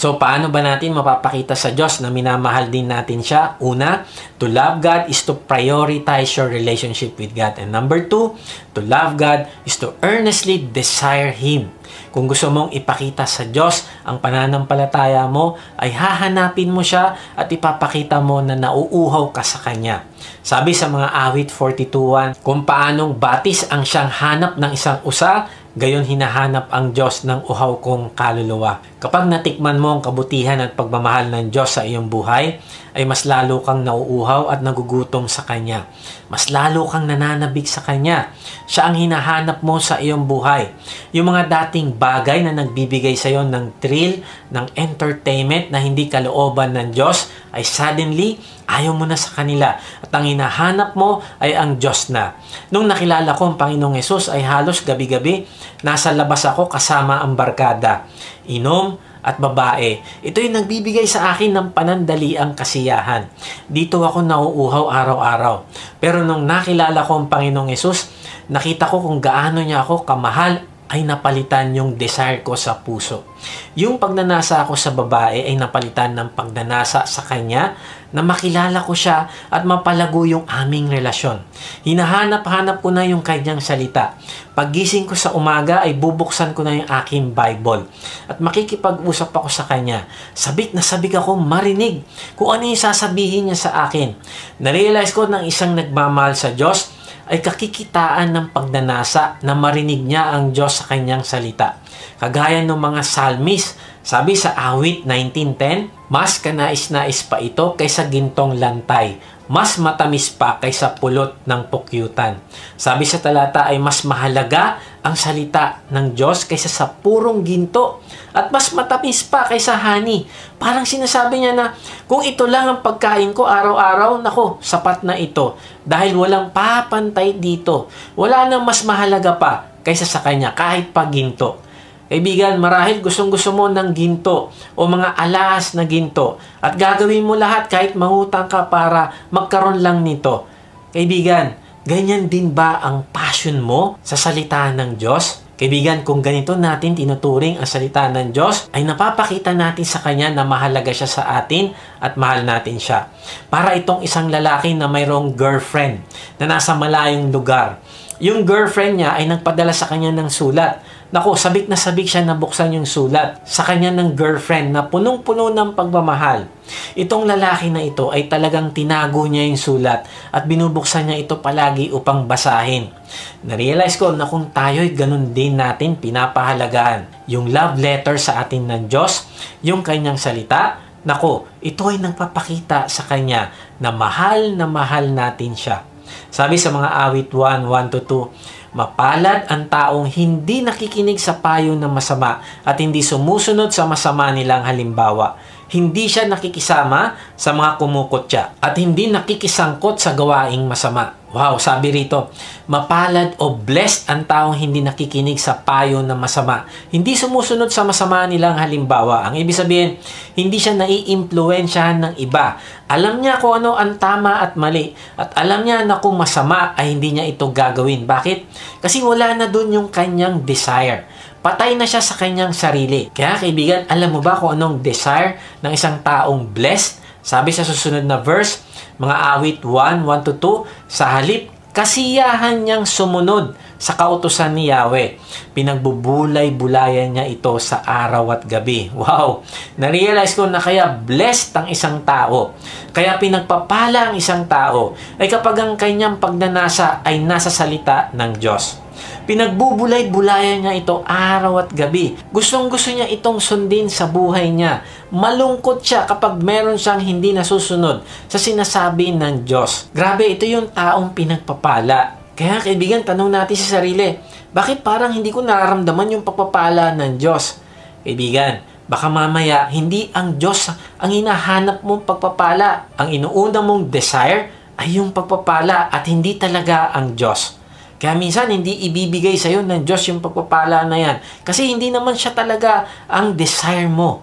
So, paano ba natin mapapakita sa Diyos na minamahal din natin siya? Una, to love God is to prioritize your relationship with God. And number two, to love God is to earnestly desire Him. Kung gusto mong ipakita sa Diyos ang pananampalataya mo, ay hahanapin mo siya at ipapakita mo na nauuhaw ka sa Kanya. Sabi sa mga awit 42:1, kung paanong batis ang siyang hanap ng isang usa, gayon hinahanap ang Diyos ng uhaw kong kaluluwa. Kapag natikman mo ang kabutihan at pagmamahal ng Diyos sa iyong buhay, ay mas lalo kang nauuhaw at nagugutom sa Kanya. Mas lalo kang nananabik sa Kanya. Siya ang hinahanap mo sa iyong buhay. Yung mga dating bagay na nagbibigay sa iyo ng thrill, ng entertainment na hindi kalooban ng Diyos, ay suddenly, ayaw mo na sa kanila. At ang hinahanap mo ay ang Diyos na. Nung nakilala ko ang Panginoong Hesus ay halos gabi-gabi, nasa labas ako kasama ang barkada. Inom at babae. Ito yung nagbibigay sa akin ng panandaliang kasiyahan. Dito ako nauuhaw araw-araw. Pero nung nakilala ko ang Panginoong Hesus, nakita ko kung gaano niya ako kamahal, ay napalitan yung desire ko sa puso. Yung pagnanasa ako sa babae ay napalitan ng pagnanasa sa Kanya na makilala ko siya at mapalago yung aming relasyon. Hinahanap-hanap ko na yung Kanyang salita. Paggising ko sa umaga ay bubuksan ko na yung aking Bible at makikipag-usap ako sa Kanya. Sabik na sabik ako marinig kung ano yung sasabihin niya sa akin. Narealize ko ng isang nagmamahal sa Diyos ay kakikitaan ng pagnanasa na marinig niya ang Diyos sa Kanyang salita. Kagaya ng mga psalmist, sabi sa awit 19:10, mas kanais-nais pa ito kaysa gintong lantay, mas matamis pa kaysa pulot ng pukyutan. Sabi sa talata ay mas mahalaga ang salita ng Diyos kaysa sa purong ginto at mas matamis pa kaysa honey. Parang sinasabi niya na kung ito lang ang pagkain ko araw-araw, nako, sapat na ito dahil walang papantay dito. Wala nang mas mahalaga pa kaysa sa Kanya kahit pa ginto. Kaibigan, marahil gustong-gusto mo ng ginto o mga alas na ginto at gagawin mo lahat kahit mangutang ka para magkaroon lang nito. Kaibigan, ganyan din ba ang passion mo sa salita ng Diyos? Kaibigan, kung ganito natin tinuturing ang salita ng Diyos, ay napapakita natin sa Kanya na mahalaga siya sa atin at mahal natin siya. Para itong isang lalaki na mayroong girlfriend na nasa malayong lugar. Yung girlfriend niya ay nagpadala sa kanya ng sulat. Naku, sabik na sabik siya nabuksan yung sulat sa kanya ng girlfriend na punong-puno ng pagmamahal. Itong lalaki na ito ay talagang tinago niya yung sulat at binubuksan niya ito palagi upang basahin. Narealize ko na kung tayo'y ganun din natin pinapahalagaan yung love letter sa atin ng Diyos, yung Kanyang salita, naku, ito ay nagpapakita sa Kanya na mahal natin siya. Sabi sa mga awit 1:1-2, mapalad ang taong hindi nakikinig sa payo ng masama at hindi sumusunod sa masama nilang halimbawa. Hindi siya nakikisama sa mga kumukutya at hindi nakikisangkot sa gawaing masama. Wow, sabi rito, mapalad o blessed ang taong hindi nakikinig sa payo ng masama. Hindi sumusunod sa masama nilang halimbawa. Ang ibig sabihin, hindi siya naiimpluwensyahan ng iba. Alam niya kung ano ang tama at mali. At alam niya na kung masama ay hindi niya ito gagawin. Bakit? Kasi wala na dun yung kanyang desire. Patay na siya sa kanyang sarili. Kaya kaibigan, alam mo ba kung anong desire ng isang taong blessed? Sabi sa susunod na verse, mga awit 1:1-2, sa halip, kasiyahan niyang sumunod sa kautusan ni Yahweh. Pinagbubulay-bulayan niya ito sa araw at gabi. Wow! Narealize ko na kaya blessed ang isang tao. Kaya pinagpapala ang isang tao ay kapag ang kanyang pagnanasa ay nasa salita ng Diyos. Pinagbubulay-bulayan niya ito araw at gabi. Gustong-gusto niya itong sundin sa buhay niya. Malungkot siya kapag meron siyang hindi nasusunod sa sinasabi ng Diyos. Grabe, ito yung taong pinagpapala. Kaya kaibigan, tanong natin sa sarili, bakit parang hindi ko nararamdaman yung pagpapala ng Diyos? Kaibigan, baka mamaya hindi ang Diyos ang hinahanap mong pagpapala. Ang inuuna mong desire ay yung pagpapala at hindi talaga ang Diyos. Kaya minsan, hindi ibibigay sa'yo ng Diyos yung pagpapala na yan. Kasi hindi naman siya talaga ang desire mo.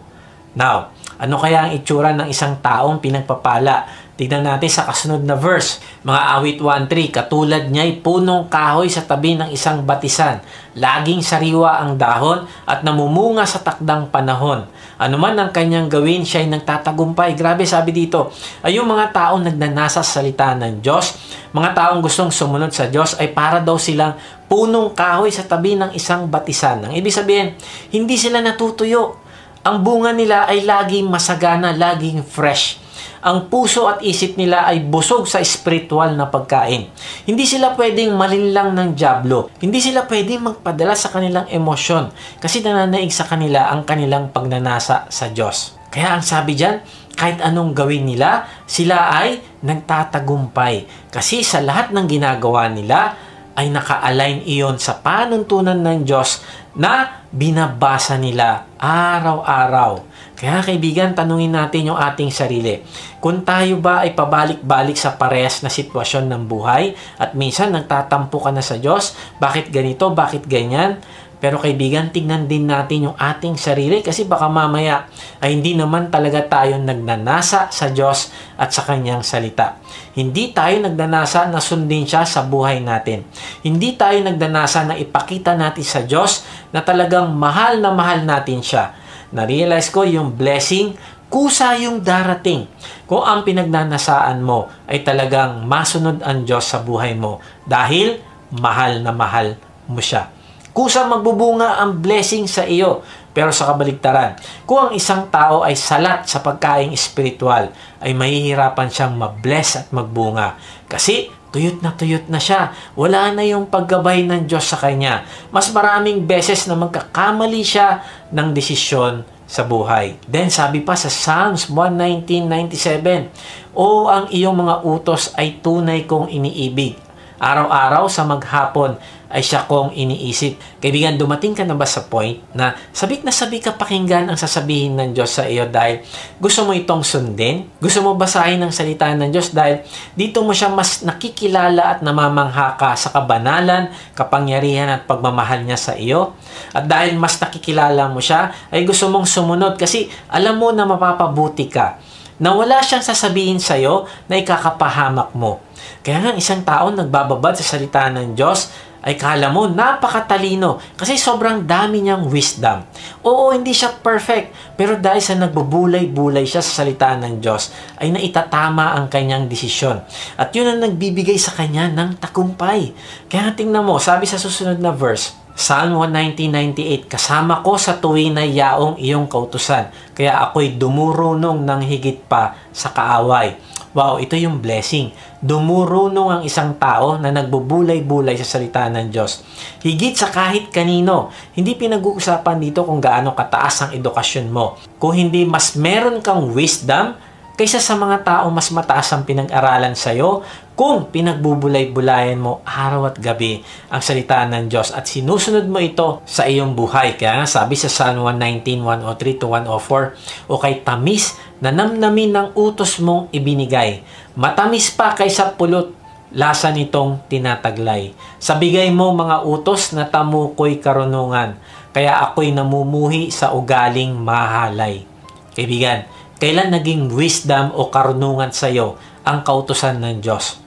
Now, ano kaya ang itsura ng isang taong pinagpapala Tignan natin sa kasunod na verse. Mga awit 1:3, katulad niya'y punong kahoy sa tabi ng isang batisan. Laging sariwa ang dahon at namumunga sa takdang panahon. Ano man ang kanyang gawin, siya'y nagtatagumpay. Grabe, sabi dito, ay yung mga taong nagnanasa sa salita ng Diyos, mga taong gustong sumunod sa Diyos, ay para daw silang punong kahoy sa tabi ng isang batisan. Ang ibig sabihin, hindi sila natutuyo. Ang bunga nila ay laging masagana, laging fresh. Ang puso at isip nila ay busog sa spiritual na pagkain. Hindi sila pwedeng malinlang ng dyablo. Hindi sila pwedeng magpadala sa kanilang emosyon kasi nananaig sa kanila ang kanilang pagnanasa sa Diyos. Kaya ang sabi dyan, kahit anong gawin nila, sila ay nagtatagumpay. Kasi sa lahat ng ginagawa nila, ay naka-align iyon sa panuntunan ng Diyos na binabasa nila araw-araw. Kaya kaibigan, tanungin natin yung ating sarili. Kung tayo ba ay pabalik-balik sa parehas na sitwasyon ng buhay at minsan nagtatampo ka na sa Diyos, bakit ganito, bakit ganyan? Pero kaibigan, tignan din natin yung ating sarili kasi baka mamaya ay hindi naman talaga tayo nagnanasa sa Diyos at sa Kanyang salita. Hindi tayo nagnanasa na sundin siya sa buhay natin. Hindi tayo nagnanasa na ipakita natin sa Diyos na talagang mahal natin siya. Na-realize ko yung blessing, kusa yung darating. Kung ang pinagnanasaan mo ay talagang masunod ang Diyos sa buhay mo dahil mahal na mahal mo siya. Kusa magbubunga ang blessing sa iyo. Pero sa kabaligtaran, kung ang isang tao ay salat sa pagkaing espiritual, ay mahihirapan siyang mabless at magbunga. Kasi tuyot na siya. Wala na yung paggabay ng Diyos sa kanya. Mas maraming beses na magkakamali siya ng desisyon sa buhay. Then sabi pa sa Psalms 119:97, "O ang iyong mga utos ay tunay kong iniibig. Araw-araw sa maghapon ay siya kong iniisip." Kaibigan, dumating ka na ba sa point na sabik ka pakinggan ang sasabihin ng Diyos sa iyo dahil gusto mo itong sundin? Gusto mo basahin ang salita ng Diyos dahil dito mo siya mas nakikilala at namamangha ka sa kabanalan, kapangyarihan at pagmamahal niya sa iyo? At dahil mas nakikilala mo siya, ay gusto mong sumunod kasi alam mo na mapapabuti ka, na wala siyang sasabihin sa iyo na ikakapahamak mo. Kaya nga isang tao nagbababad sa salita ng Diyos ay kala mo napakatalino kasi sobrang dami niyang wisdom. Oo, hindi siya perfect, pero dahil sa nagbubulay-bulay siya sa salita ng Diyos ay naitatama ang kanyang desisyon. At yun ang nagbibigay sa kanya ng tagumpay. Kaya tingnan mo, sabi sa susunod na verse, Psalm 119:98, "Kasama ko sa tuwin na yaong iyong kautusan, kaya ako'y dumurunong ng higit pa sa kaaway." Wow, ito yung blessing. Dumurunong ang isang tao na nagbubulay-bulay sa salita ng Diyos. Higit sa kahit kanino. Hindi pinag-uusapan dito kung gaano kataas ang edukasyon mo. Kung hindi mas meron kang wisdom kaysa sa mga tao mas mataas ang pinag-aralan sa'yo, kung pinagbubulay-bulayan mo araw at gabi ang salita ng Diyos at sinusunod mo ito sa iyong buhay. Kaya nga sabi sa Psalm 119:103-104, "O kay tamis na namnamin ng utos mong ibinigay, matamis pa kaysa pulot, lasa nitong tinataglay. Sa bigay mo mga utos na tamukoy karunungan, kaya ako'y namumuhi sa ugaling mahalay." Kaibigan, kailan naging wisdom o karunungan sa iyo ang kautusan ng Diyos?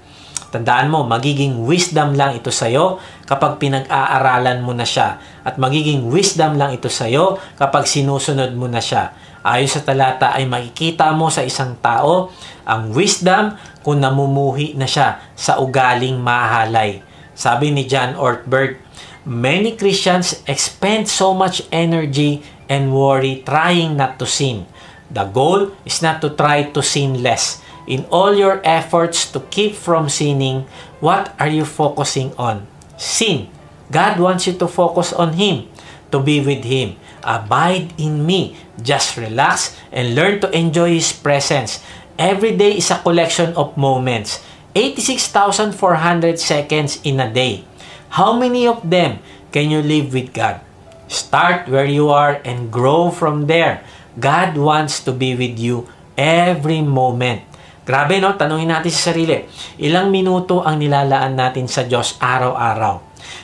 Tandaan mo, magiging wisdom lang ito sa iyo kapag pinag-aaralan mo na siya. At magiging wisdom lang ito sa iyo kapag sinusunod mo na siya. Ayon sa talata ay makikita mo sa isang tao ang wisdom kung namumuhi na siya sa ugaling mahalay. Sabi ni John Ortberg, "Many Christians expend so much energy and worry trying not to sin. The goal is not to try to sin less. In all your efforts to keep from sinning, what are you focusing on? Sin. God wants you to focus on Him, to be with Him. Abide in me. Just relax and learn to enjoy His presence. Every day is a collection of moments. 86,400 seconds in a day. How many of them can you live with God? Start where you are and grow from there. God wants to be with you every moment." Grabe, no? Tanungin natin sa sarili, ilang minuto ang nilalaan natin sa Diyos araw-araw?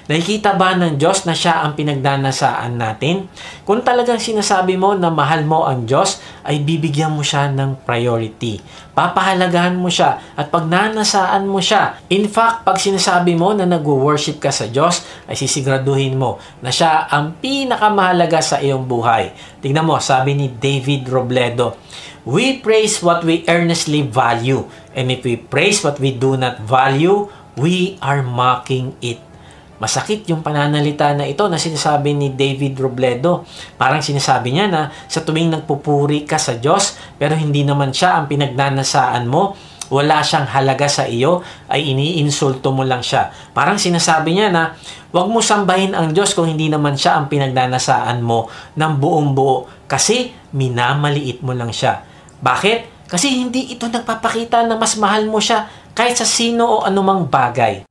Nakikita ba ng Diyos na siya ang pinagdanasaan natin? Kung talagang sinasabi mo na mahal mo ang Diyos, ay bibigyan mo siya ng priority. Papahalagahan mo siya at pagnanasaan mo siya. In fact, pag sinasabi mo na nag-worship ka sa Diyos, ay sisiguraduhin mo na siya ang pinakamahalaga sa iyong buhay. Tingnan mo, sabi ni David Robledo, "We praise what we earnestly value, and if we praise what we do not value, we are mocking it." Masakit yung pananalita na ito na sinasabi ni David Robledo. Parang sinasabi niya na sa tuwing nagpupuri ka sa Diyos, pero hindi naman siya ang pinagnanasaan mo, wala siyang halaga sa iyo, ay iniinsulto mo lang siya. Parang sinasabi niya na huwag mo sambahin ang Diyos kung hindi naman siya ang pinagnanasaan mo ng buong buo, kasi minamaliit mo lang siya. Bakit? Kasi hindi ito nagpapakita na mas mahal mo siya kahit sa sino o anumang bagay.